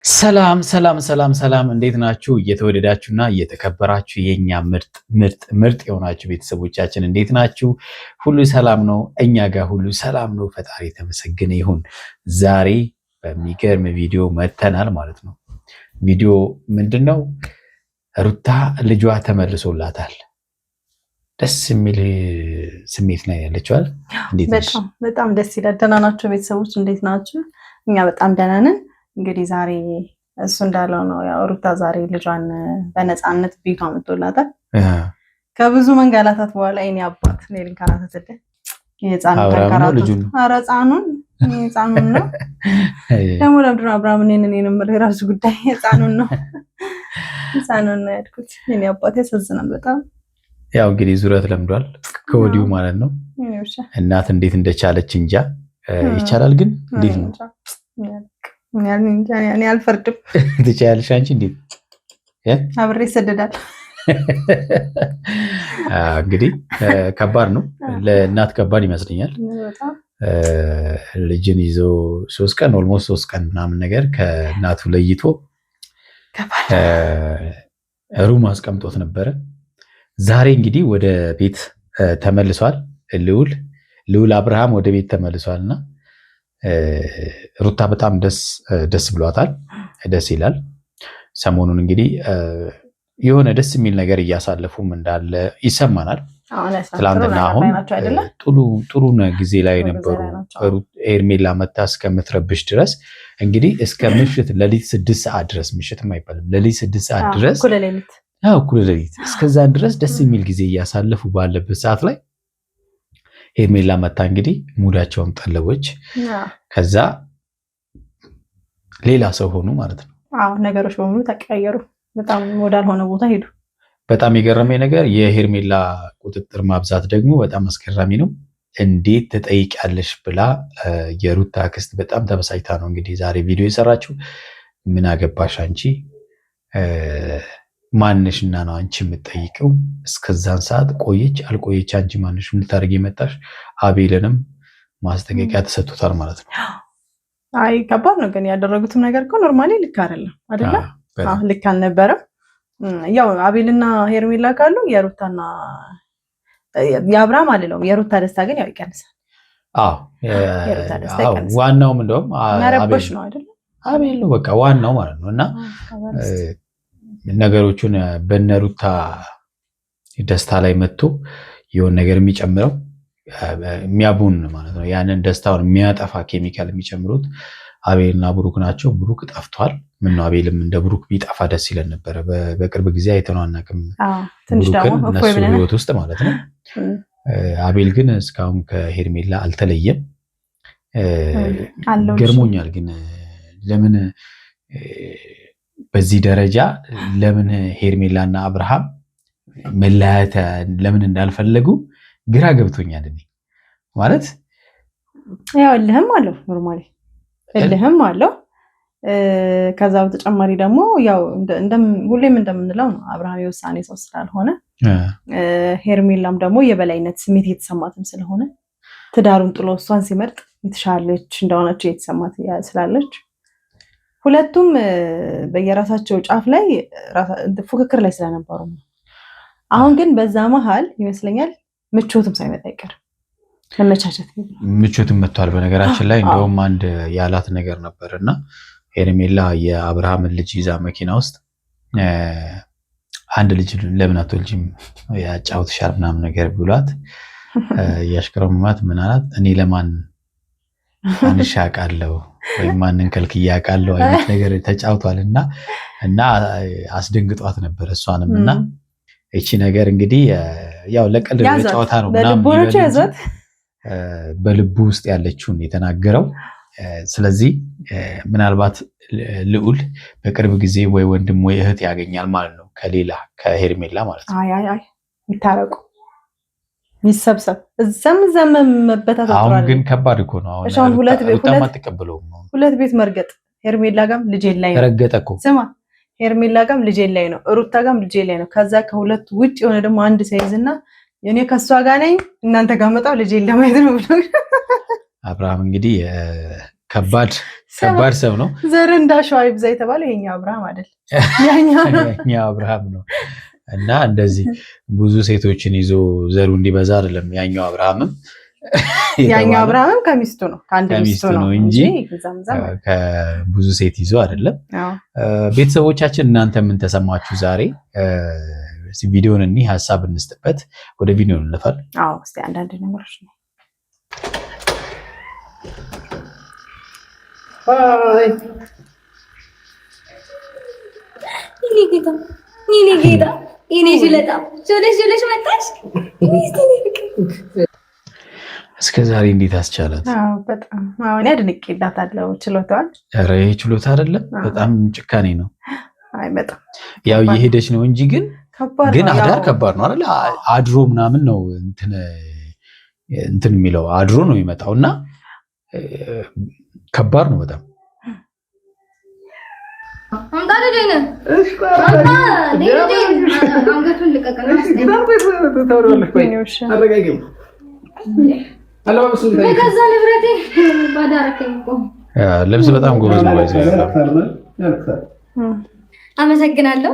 ሰላም እንዴት ናችሁ? እየተወደዳችሁና እየተከበራችሁ የኛ ምርጥ የሆናችሁ ቤተሰቦቻችን እንዴት ናችሁ? ሁሉ ሰላም ነው? እኛ ጋር ሁሉ ሰላም ነው። ፈጣሪ የተመሰገነ ይሁን። ዛሬ በሚገርም ቪዲዮ መተናል ማለት ነው። ቪዲዮ ምንድነው? ሩታ ልጇ ተመልሶላታል። ደስ የሚል ስሜት ላይ ያለችዋል። በጣም ደስ ይላል። ደህና ናቸው ቤተሰቦች? እንዴት ናችሁ? እኛ በጣም ደህና ነን። እንግዲህ ዛሬ እሱ እንዳለው ነው። ያው ሩታ ዛሬ ልጇን በነፃነት ቤቷ መጥቶላታል። ከብዙ መንገላታት በኋላ የኔ አባት ነው ልንካራተተ የህፃኑን ተንከራተቱ። ኧረ ህፃኑን ነው ደግሞ ለምንድን ነው አብርሃም እኔን የምልህ የራሱ ጉዳይ። ህፃኑን ነው ያልኩት። የኔ አባት ያሳዝናል በጣም። ያው እንግዲህ ዙረት ለምዷል ከወዲሁ ማለት ነው። እናት እንዴት እንደቻለች እንጃ። ይቻላል ግን እንዴት ነው? እኔ አልፈርድም። ትችያለሽ አንቺ። እንዴት አብሬ ይሰደዳል። እንግዲህ ከባድ ነው ለእናት፣ ከባድ ይመስለኛል። ልጅን ይዞ 3 ቀን ኦልሞስት 3 ቀን ምናምን ነገር ከእናቱ ለይቶ ሩም አስቀምጦት ነበረ። ዛሬ እንግዲህ ወደ ቤት ተመልሷል። ልዑል አብርሃም ወደ ቤት ተመልሷልና ሩታ በጣም ደስ ብሏታል። ደስ ይላል። ሰሞኑን እንግዲህ የሆነ ደስ የሚል ነገር እያሳለፉም እንዳለ ይሰማናል። ትላንትና አሁን ጥሩ ጊዜ ላይ ነበሩ። ኤርሜላ መታ እስከምትረብሽ ድረስ እንግዲህ እስከ ምሽት ሌሊት 6 ሰዓት ድረስ፣ ምሽትም አይባልም ሌሊት 6 ሰዓት ድረስ፣ እኩለ ሌሊት እስከዛን ድረስ ደስ የሚል ጊዜ እያሳለፉ ባለበት ሰዓት ላይ ሄርሜላ መታ እንግዲህ ሙዳቸውን ጠለቦች። ከዛ ሌላ ሰው ሆኑ ማለት ነው። ነገሮች በሙሉ ተቀያየሩ። በጣም ወዳልሆነ ቦታ ሄዱ። በጣም የገረመኝ ነገር የሄርሜላ ቁጥጥር ማብዛት ደግሞ በጣም አስገራሚ ነው። እንዴት ትጠይቂያለሽ ብላ የሩታ አክስት በጣም ተበሳጭታ ነው እንግዲህ ዛሬ ቪዲዮ የሰራችው። ምን አገባሽ አንቺ ማንሽና ነው አንቺ የምትጠይቀው? እስከዛን ሰዓት ቆየች አልቆየች አንቺ ማንሽ ምን ታርጊ መጣሽ? አቤልንም ማስጠንቀቂያ ተሰጥቶታል ማለት ነው። አይ ከባድ ነው ግን ያደረጉትም ነገር እኮ ኖርማሊ ልክ አይደለም አይደለ? ልክ አልነበረም። ያው አቤልና ሄርሜላ ካሉ የሩታና የአብርሃም አይደለም የሩታ ደስታ ግን ያው ይቀንሳል። ዋናውም እንደውም መረበሽ ነው አይደለ? አቤል ነው በቃ ዋናው ማለት ነው። እና ነገሮቹን በነሩታ ደስታ ላይ መጥቶ የሆነ ነገር የሚጨምረው የሚያቡን ማለት ነው። ያንን ደስታውን የሚያጠፋ ኬሚካል የሚጨምሩት አቤልና ብሩክ ናቸው። ብሩክ ጠፍቷል። ምነው አቤልም እንደ ብሩክ ቢጠፋ ደስ ይለን ነበረ። በቅርብ ጊዜ አይተነው አናውቅም ብሩክን እነሱ ህይወት ውስጥ ማለት ነው። አቤል ግን እስካሁን ከሄርሜላ አልተለየም። ገርሞኛል ግን ለምን በዚህ ደረጃ ለምን ሄርሜላና አብርሃም መለያየት ለምን እንዳልፈለጉ ግራ ገብቶኛል። እኔ ማለት ያው እልህም አለው ኖርማሊ እልህም አለው። ከዛ በተጨማሪ ደግሞ ያው ሁሌም እንደምንለው ነው አብርሃም የውሳኔ ሰው ስላልሆነ ሄርሜላም ደግሞ የበላይነት ስሜት እየተሰማትም ስለሆነ ትዳሩን ጥሎ እሷን ሲመርጥ የተሻለች እንደሆነች እየተሰማት ስላለች ሁለቱም በየራሳቸው ጫፍ ላይ ፉክክር ላይ ስለነበሩ ነው። አሁን ግን በዛ መሃል ይመስለኛል ምቾትም ሳይመጣ አይቀርም። ምቾትም መጥቷል። በነገራችን ላይ እንደውም አንድ ያላት ነገር ነበርና ሄርሜላ የአብርሃምን ልጅ ይዛ መኪና ውስጥ አንድ ልጅ ለምን አትወልጂም ያጫውትሻል ምናምን ነገር ብሏት ያሽከረመማት ምን አላት? እኔ ለማን አንሻቃለሁ ወይም ማንን ከልክዬ አውቃለሁ አይነት ነገር ተጫውቷል እና አስደንግጧት ነበር እሷንም። እና እቺ ነገር እንግዲህ ያው ለቀልድ ጨዋታ ነው ምናምን በልቡ ውስጥ ያለችውን የተናገረው። ስለዚህ ምናልባት ልዑል በቅርብ ጊዜ ወይ ወንድም ወይ እህት ያገኛል ማለት ነው ከሄርሜላ ማለት ነው። አይ ይታረቁ ይሰብሰብ እዛም መበታት። አሁን ግን ከባድ እኮ ነው። አሁን ሁለት ቤት መርገጥ። ሄርሜላ ጋም ልጄ ላይ ነው ረገጠ እኮ ስማ፣ ሄርሜላ ጋም ልጄ ላይ ነው፣ ሩታ ጋም ልጄ ላይ ነው። ከዛ ከሁለት ውጭ የሆነ ደግሞ አንድ ሳይዝና እኔ ከሷ ጋር ነኝ እናንተ ጋር መጣው ልጄ ለማየት ነው ብሎ አብርሃም እንግዲህ ከባድ ከባድ ሰው ነው። ዘር እንዳሸዋ ይብዛ የተባለው የኛው አብርሃም አይደል? ያኛው አብርሃም ነው። እና እንደዚህ ብዙ ሴቶችን ይዞ ዘሩ እንዲበዛ አይደለም ያኛው አብርሃምም ከሚስቱ ነው ከአንድ ሚስቱ ነው እንጂ ከብዙ ሴት ይዞ አይደለም። ቤተሰቦቻችን እናንተ ምን ተሰማችሁ ዛሬ? ቪዲዮን እኒ ሀሳብ እንስጥበት። ወደ ቪዲዮ እንለፋል። አዎ እስቲ አንዳንድ ነገሮች ነው። ይኔ ጌታ ይኔ ጅለታ ጆለሽ መጣሽ። እስከ ዛሬ እንዴት አስቻላት? አዎ በጣም አሁን ያድንቄላታለሁ። ችሎታዋል። ኧረ ይሄ ችሎታ አይደለም፣ በጣም ጭካኔ ነው። አይ በጣም ያው የሄደች ነው እንጂ ግን አዳር ከባድ ነው አይደል? አድሮ ምናምን ነው እንትን የሚለው አድሮ ነው የሚመጣው እና ከባድ ነው በጣም። ልብስ በጣም ጎበዝ ነው። አመሰግናለሁ።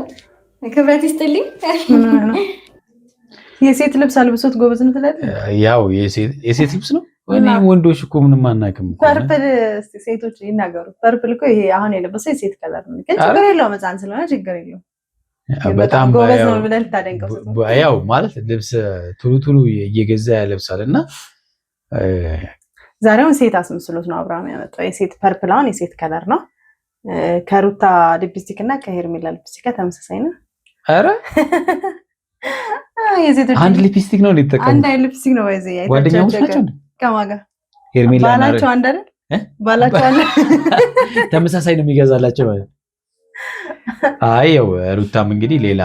ክብረት ይስጥልኝ። የሴት ልብስ አልብሶት ጎበዝ ነው ትላለህ? ያው የሴት ልብስ ነው። ወንዶች እኮ ምንም አናውቅም። ፐርፕል ሴቶች ይናገሩ። ፐርፕል እኮ ይሄ አሁን የለበሰው የሴት ከለር ነው። ግን ችግር የለውም፣ ሕፃን ስለሆነ ችግር የለውም። በጣም ጎበዝ ነው ብለህ ልታደንቀው። ያው ማለት ልብስ ቱሉ እየገዛ ያለብሳል እና ዛሬውን ሴት አስመስሎት ነው አብርሃም ያመጣው። የሴት ፐርፕል አሁን የሴት ከለር ነው። ከሩታ ሊፕስቲክ እና ከሄርሜላ ሊፕስቲክ ተመሳሳይ ነው። አረ የሴቶች አንድ ሊፕስቲክ ነው ሊጠቀሙ። አንድ ሊፕስቲክ ነው ወይስ ጓደኛሞች ናቸው? ከማን ጋር? ሄርሜላ ባላቸው አንድ አይደል? ባላቸው አንድ ተመሳሳይ ነው የሚገዛላቸው ማለት። አይ ያው ሩታም እንግዲህ ሌላ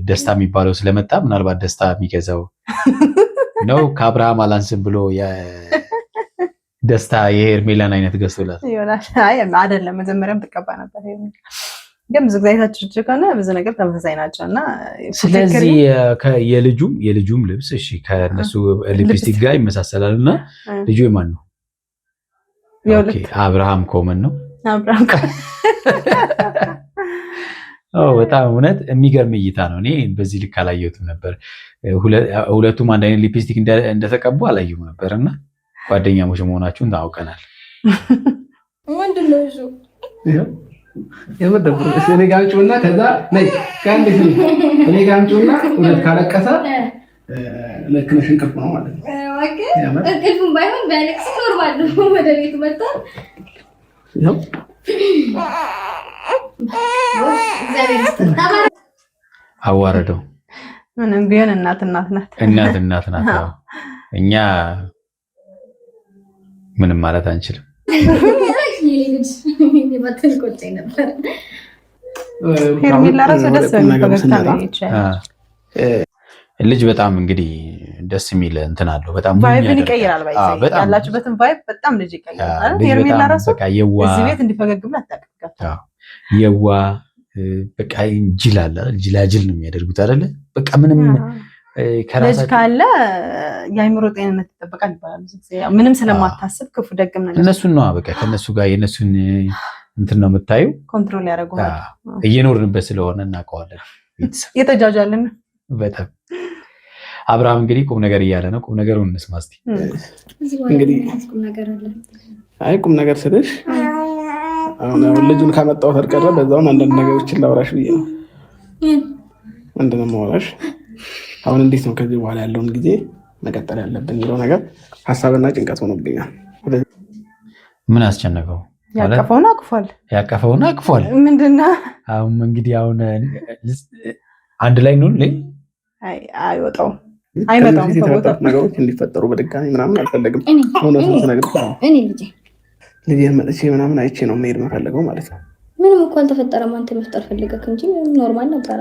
ደስታ የሚባለው ስለመጣ ምናልባት ደስታ የሚገዛው ነው ከአብርሃም አላንስም ብሎ ደስታ የሄርሜላን አይነት ገዝቶላት ይሆናል። አይ አይደለም፣ መጀመሪያም ትቀባ ነበር ሄርሜላ። ግን ብዙ ጊዜ አይታችሁ ከሆነ ብዙ ነገር ተመሳሳይ ናቸው እና ስለዚህ የልጁም ልብስ እሺ ከነሱ ሊፕስቲክ ጋር ይመሳሰላል እና ልጁ የማን ነው? ኦኬ አብርሃም ኮመን ነው። አብርሃም በጣም እውነት የሚገርም እይታ ነው። እኔ በዚህ ልክ አላየሁትም ነበር። ሁለቱም አንድ አይነት ሊፕስቲክ እንደተቀቡ አላየሁም ነበር እና ጓደኛሞች መሆናችሁን ታውቀናል። ምንድን ነው እሱ? እኔ ጋር አምጪውና ከዛ ነይ ከአንድ እኔ ጋር አምጪውና ሁለት ካለቀሰ ለክነሽ እንቅልፍ ነው ማለት ነው። እንቅልፍም ባይሆን ቢያለቅስ ኖርማል ነው። ወደ ቤቱ መጣ አዋረደው። ምንም ቢሆን እናት ናት። እናት ናት። እኛ ምንም ማለት አንችልም። ልጅ በጣም እንግዲህ ደስ የሚል እንትን አለው። በጣም ቫይብን ይቀይራል። ያላችሁበትን ቫይብ በጣም ልጅ ይቀይራል። ሄርሜላ ራሱ እዚህ ቤት እንዲፈገግ ብላ አታውቅም። የዋ በቃ ጅላጅል ነው የሚያደርጉት አይደለ? በቃ ምንም ልጅ ካለ የአይምሮ ጤንነት ይጠበቃል ይባላል። ምንም ስለማታስብ ክፉ ደግም ነገር እነሱን ነው በቃ ከነሱ ጋር የነሱን እንትን ነው የምታየው። ኮንትሮል ያደርጉታል። እየኖርንበት ስለሆነ እናውቀዋለን። እየተጃጃልን በጣም አብርሃም እንግዲህ ቁም ነገር እያለ ነው። ቁም ነገሩን እንስማ እስኪ። እንግዲህ ቁም ነገር ስልሽ አሁን ልጁን ካመጣው ተርቀረ በዛውም አንዳንድ ነገሮችን ላውራሽ ብዬ ነው። ምንድን ነው የማወራሽ? አሁን እንዴት ነው ከዚህ በኋላ ያለውን ጊዜ መቀጠል ያለብን የሚለው ነገር ሀሳብና ጭንቀት ሆኖብኛል። ምን አስጨነቀው? ያቀፈውን አቅፏል። ምንድነው አሁን እንግዲህ አሁን አንድ ላይ ነው አይወጣውም አይመጣውም። ነገሮች እንዲፈጠሩ በድጋሚ ምናምን አልፈለግም። ልጄን መጥቼ ምናምን አይቼ ነው መሄድ የምፈልገው ማለት ነው። ምንም እኮ አልተፈጠረም። አንተ መፍጠር ፈልገህ እንጂ ኖርማል ነበረ።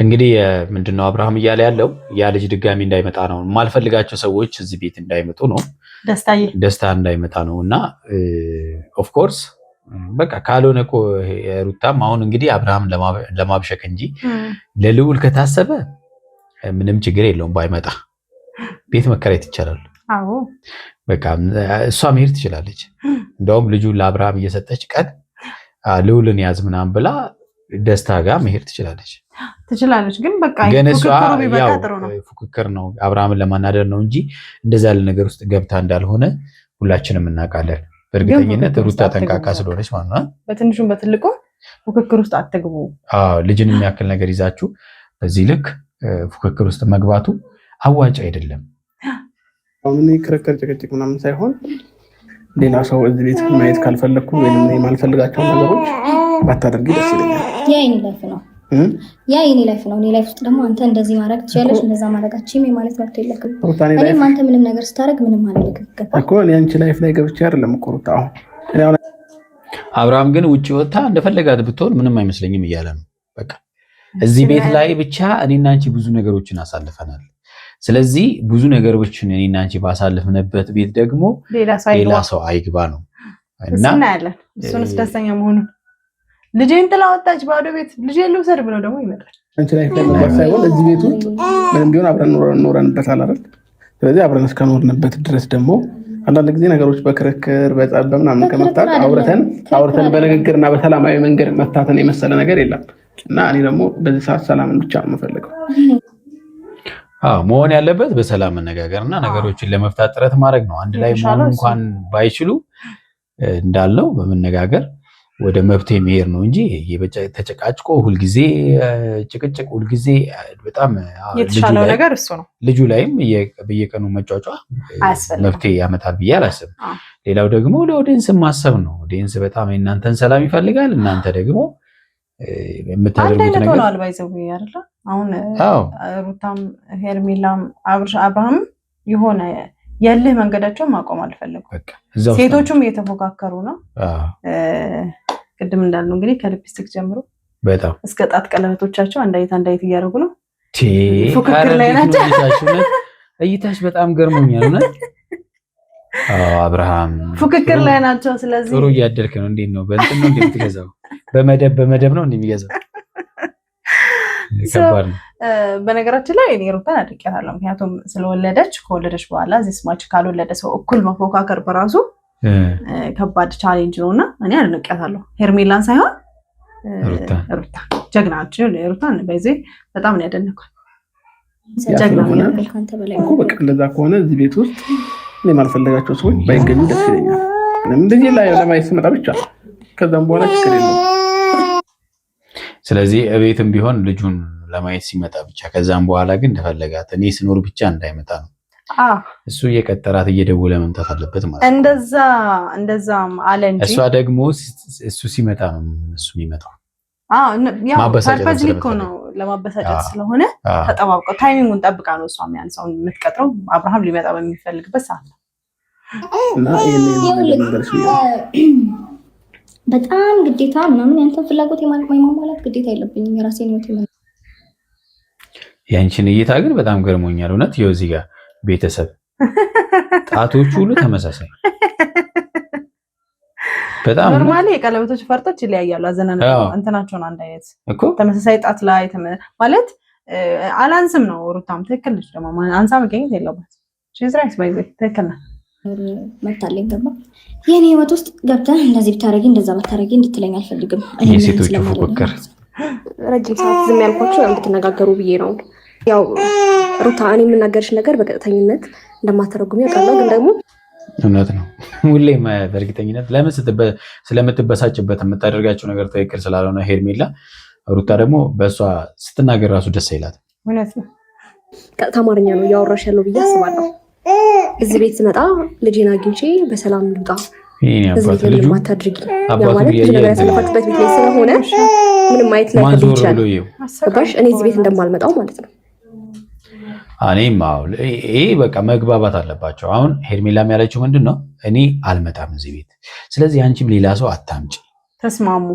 እንግዲህ ምንድነው አብርሃም እያለ ያለው ያ ልጅ ድጋሚ እንዳይመጣ ነው። የማልፈልጋቸው ሰዎች እዚህ ቤት እንዳይመጡ ነው፣ ደስታ እንዳይመጣ ነው። እና ኦፍ ኮርስ በቃ ካልሆነ እኮ ሩታም አሁን እንግዲህ አብርሃም ለማብሸቅ እንጂ ለልዑል ከታሰበ ምንም ችግር የለውም። ባይመጣ ቤት መከራየት ይቻላል። አዎ በቃ እሷ መሄድ ትችላለች። እንደውም ልጁ ለአብርሃም እየሰጠች ቀን ልዑልን ያዝ ምናምን ብላ ደስታ ጋር መሄድ ትችላለች። ግን በቃ ፉክክር ነው አብርሃምን ለማናደር ነው እንጂ እንደዛ ያለ ነገር ውስጥ ገብታ እንዳልሆነ ሁላችንም እናውቃለን። በእርግጠኝነት ሩታ ጠንቃቃ ስለሆነች ማለት ነው። በትንሹም በትልቁ ፉክክር ውስጥ አትግቡ። ልጅን የሚያክል ነገር ይዛችሁ በዚህ ልክ ፉክክር ውስጥ መግባቱ አዋጭ አይደለም። አሁን ክርክር ጭቅጭቅ ምናምን ሳይሆን ሌላ ሰው እዚህ ቤት ማየት ካልፈለኩ ወይም የማልፈልጋቸው ነገሮች ባታደርጊ ደስ ይለኛል። ያ የኔ ላይፍ ነው። እኔ ላይፍ ውስጥ ደግሞ አንተ እንደዚህ ማድረግ ትችላለሽ፣ እንደዛ ማድረጋችሁም ማለት ነው የለክም። እኔም አንተ ምንም ነገር ስታደርግ ምንም አልልክም እኮ እኔ አንቺ ላይፍ ላይ ገብቼ አይደለም እኮ ሩታ። አሁን አብርሃም ግን ውጪ ወጣ እንደፈለጋት ብትሆን ምንም አይመስለኝም እያለ ነው። በቃ እዚህ ቤት ላይ ብቻ እኔና አንቺ ብዙ ነገሮችን አሳልፈናል። ስለዚህ ብዙ ነገሮችን እኔና አንቺ ባሳልፍንበት ቤት ደግሞ ሌላ ሰው አይግባ ነው እና እናያለን። እሱንስ ደስተኛ መሆኑን ልጄን ጥላ ወጣች ባዶ ቤት ልጄን ልውሰድ ብሎ ደግሞ ይመጣል። አንቺ ላይ መግባት ሳይሆን እዚህ ቤት ውስጥ ምንም ቢሆን አብረን ኖረንበታል አይደል? ስለዚህ አብረን እስከኖርንበት ድረስ ደግሞ አንዳንድ ጊዜ ነገሮች በክርክር በጸብ ምናምን ከመፍታት አውርተን በንግግርና በሰላማዊ መንገድ መፍታትን የመሰለ ነገር የለም እና እኔ ደግሞ በዚህ ሰዓት ሰላምን ብቻ ነው የምፈልገው። መሆን ያለበት በሰላም መነጋገርና ነገሮችን ለመፍታት ጥረት ማድረግ ነው። አንድ ላይ መሆን እንኳን ባይችሉ እንዳልነው በመነጋገር ወደ መፍትሄ መሄድ ነው እንጂ ተጨቃጭቆ ሁልጊዜ ጭቅጭቅ ሁልጊዜ በጣም የተሻለው ነገር እሱ ነው። ልጁ ላይም በየቀኑ መጫጫ መፍትሄ ያመጣል ብዬ አላስብም። ሌላው ደግሞ ለኦዲየንስ ማሰብ ነው። ኦዲየንስ በጣም እናንተን ሰላም ይፈልጋል። እናንተ ደግሞ የምታደርጉት ነገር ነው አልባይዘው አይደለ? አሁን ሩታም ሄርሜላም አብርሃም የሆነ የልህ መንገዳቸውን ማቆም አልፈለጉም። ሴቶቹም እየተፎካከሩ ነው። ቅድም እንዳልነው እንግዲህ ከሊፕስቲክ ጀምሮ በጣም እስከ ጣት ቀለበቶቻቸው አንዳይት እያደረጉ ነው። ፉክክር ላይ ናቸው። እይታሽ በጣም ገርሞኛል ነው። አብርሃም ፉክክር ላይ ናቸው። ስለዚህ ጥሩ እያደልክ ነው። እንዴት ነው በእንትን ነው እንደምትገዛው? በመደብ ነው እንደሚገዛው? ከባድ ነው። በነገራችን ላይ እኔ ሩታን አድርቄያታለሁ። ምክንያቱም ከወለደች በኋላ እዚህ ስማች ካልወለደ ሰው እኩል መፎካከር በራሱ ከባድ ቻሌንጅ ነውና እኔ አድርቄያታለሁ። ሄርሜላን ሳይሆን ሩታ ጀግናችን ሩታን በዚህ በጣም ነው ያደነኩት። ጀግና እኮ በቃ እንደዛ ከሆነ እዚህ ቤት ውስጥ እኔ ማልፈልጋቸው ሰዎች ባይገኙ ደስ ይለኛል። እንደዚህ ላይ ለማየት ስመጣ ብቻ ከዛም በኋላ ችግር የለውም። ስለዚህ እቤትም ቢሆን ልጁን ለማየት ሲመጣ ብቻ ከዛም በኋላ ግን እንደፈለጋት እኔ ስኖር ብቻ እንዳይመጣ ነው። እሱ እየቀጠራት እየደወለ መምጣት አለበት ማለት ነው። እንደዛም አለ እንጂ እሷ ደግሞ እሱ ሲመጣ ነው እሱ የሚመጣው። ፐርፐዝ እኮ ነው ለማበሳጨት ስለሆነ ተጠባብቀው ታይሚንጉን ጠብቃ ነው እሷ የሚያንሳውን የምትቀጥረው አብርሃም ሊመጣ በሚፈልግበት ሰዓት ነው። በጣም ግዴታ ምናምን ያንተን ፍላጎት የማሟላት ግዴታ የለብኝም። የራሴን ህይወት ያንቺን እይታ ግን በጣም ገርሞኛል እውነት። ይኸው እዚህ ጋር ቤተሰብ ጣቶቹ ሁሉ ተመሳሳይ በጣም ኖርማሊ የቀለበቶች ፈርጦች ይለያያሉ። እንትናቸው አንድ አይነት ተመሳሳይ ጣት ላይ ማለት አላንስም ነው። ሩታም ትክክል ነች። ደግሞ አንሳ መገኘት የለባት ራይስ ባይዘ ትክክል ነው። መታለኝ ገባ የኔ ህይወት ውስጥ ገብተህ እንደዚህ ብታረጊ እንደዛ ብታረጊ እንድትለኝ አልፈልግም። የሴቶቹ ፉክክር ረጅም ሰዓት ዝም ያልኳችሁ እንድትነጋገሩ ብዬ ነው። ያው ሩታ እኔ የምናገርሽ ነገር በቀጥተኝነት እንደማተረጉም ያውቃለሁ፣ ግን ደግሞ እውነት ነው። ሁሌም በእርግጠኝነት ለምን ስለምትበሳጭበት የምታደርጋቸው ነገር ትክክል ስላልሆነ ሄርሜላ ሩታ ደግሞ በእሷ ስትናገር ራሱ ደስ ይላል። እውነት ነው። ቀጥታ አማርኛ ነው እያወራሽ ያለው ብዬ አስባለሁ። እዚህ ቤት ስመጣ ልጄን አግኝቼ በሰላም ልውጣ ልጁ ማታድርጊ ማለት ብዙ ነገር ያሳለፋችሁበት ቤት ላይ ስለሆነ ምንም ማየት ላይ ይችላል። እኔ እዚህ ቤት እንደማልመጣው ማለት ነው። እኔም ይሄ በቃ መግባባት አለባቸው። አሁን ሄርሜላም ያለችው ምንድን ነው? እኔ አልመጣም እዚህ ቤት፣ ስለዚህ አንቺም ሌላ ሰው አታምጪ። ተስማሙ።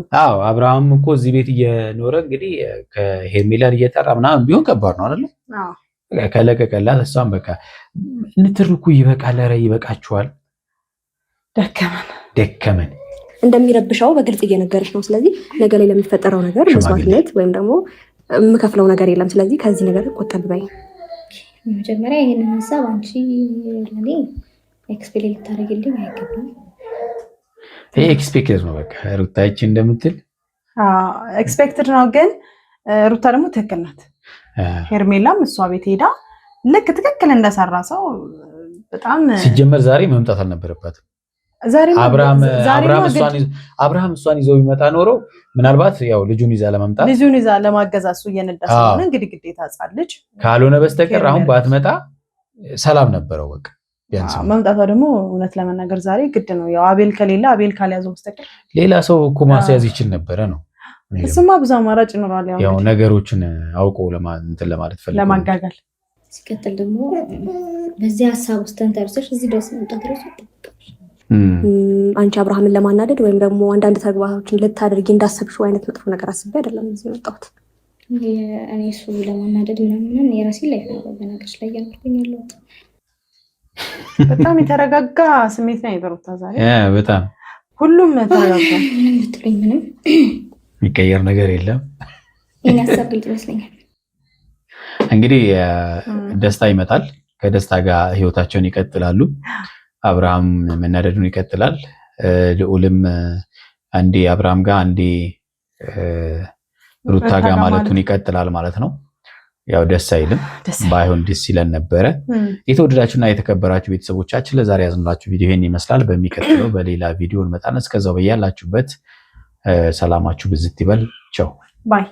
አብርሃም እኮ እዚህ ቤት እየኖረ እንግዲህ ከሄርሜላን እየጠራ ምናምን ቢሆን ከባድ ነው አይደለ? ከለቀቀላት እሷም በቃ እንትርኩ ይበቃል፣ ኧረ ይበቃችኋል፣ ደከመን እንደሚረብሻው በግልጽ እየነገረች ነው። ስለዚህ ነገ ላይ ለሚፈጠረው ነገር መስዋዕትነት ወይም ደግሞ የምከፍለው ነገር የለም። ስለዚህ ከዚህ ነገር ቆጠብ በይ። መጀመሪያ ይሄንን ሀሳብ አንቺ ለኔ ኤክስፕሌን ልታደርግልኝ አይገባም። ይሄ ኤክስፔክትድ ነው። በቃ ሩታይቺ እንደምትል ኤክስፔክትድ ነው። ግን ሩታ ደግሞ ትክክል ናት። ሄርሜላም እሷ ቤት ሄዳ ልክ ትክክል እንደሰራ ሰው በጣም ሲጀመር ዛሬ መምጣት አልነበረባትም። አብርሃም እሷን ይዘው ቢመጣ ኖሮ ምናልባት ያው ልጁን ይዛ ለማገዝ እሱ እየነዳ ስለሆነ እንግዲህ ግዴታ ጻል ልጅ ካልሆነ በስተቀር አሁን ባትመጣ ሰላም ነበረው። በቃ ቢያንስ መምጣቷ ደግሞ እውነት ለመናገር ዛሬ ግድ ነው። ያው አቤል ካልያዘው በስተቀር ሌላ ሰው እኮ ማስያዝ ይችል ነበረ ነው። እሱማ ብዙ አማራጭ ይኖራል። ያው ነገሮችን አውቆ ለማለት ፈልጎ ለማጋጋል ሲከተል ደግሞ በዚህ ሀሳብ ውስጥ ተንተርሰሽ እዚህ ድረስ መምጣት ድረስ አንቺ አብርሃምን ለማናደድ ወይም ደግሞ አንዳንድ ተግባሮችን ልታደርጊ እንዳሰብሽው አይነት መጥፎ ነገር አስቤ አይደለም እዚህ የመጣሁት። እኔ እሱ ለማናደድ ምናምን የራሴ ላይ ነው በነገርሽ ላይ ያልኩኝ ያለሁት። በጣም የተረጋጋ ስሜት ነው የበሩታ ዛሬ። በጣም ሁሉም ተረጋጋ። ምንም ብትሉኝ ምንም የሚቀየር ነገር የለም። እኔ ሀሳብ ይመስለኛል። እንግዲህ ደስታ ይመጣል። ከደስታ ጋር ህይወታቸውን ይቀጥላሉ። አብርሃም መናደዱን ይቀጥላል። ልዑልም አንዴ አብርሃም ጋር አንዴ ሩታ ጋር ማለቱን ይቀጥላል ማለት ነው። ያው ደስ አይልም፣ ባይሆን ደስ ይለን ነበረ። የተወደዳችሁና የተከበራችሁ ቤተሰቦቻችን ለዛሬ ያዝንላችሁ ቪዲዮ ይሄን ይመስላል። በሚቀጥለው በሌላ ቪዲዮ እንመጣለን። እስከዛው በያላችሁበት ሰላማችሁ ብዝት ይበል። ቻው ባይ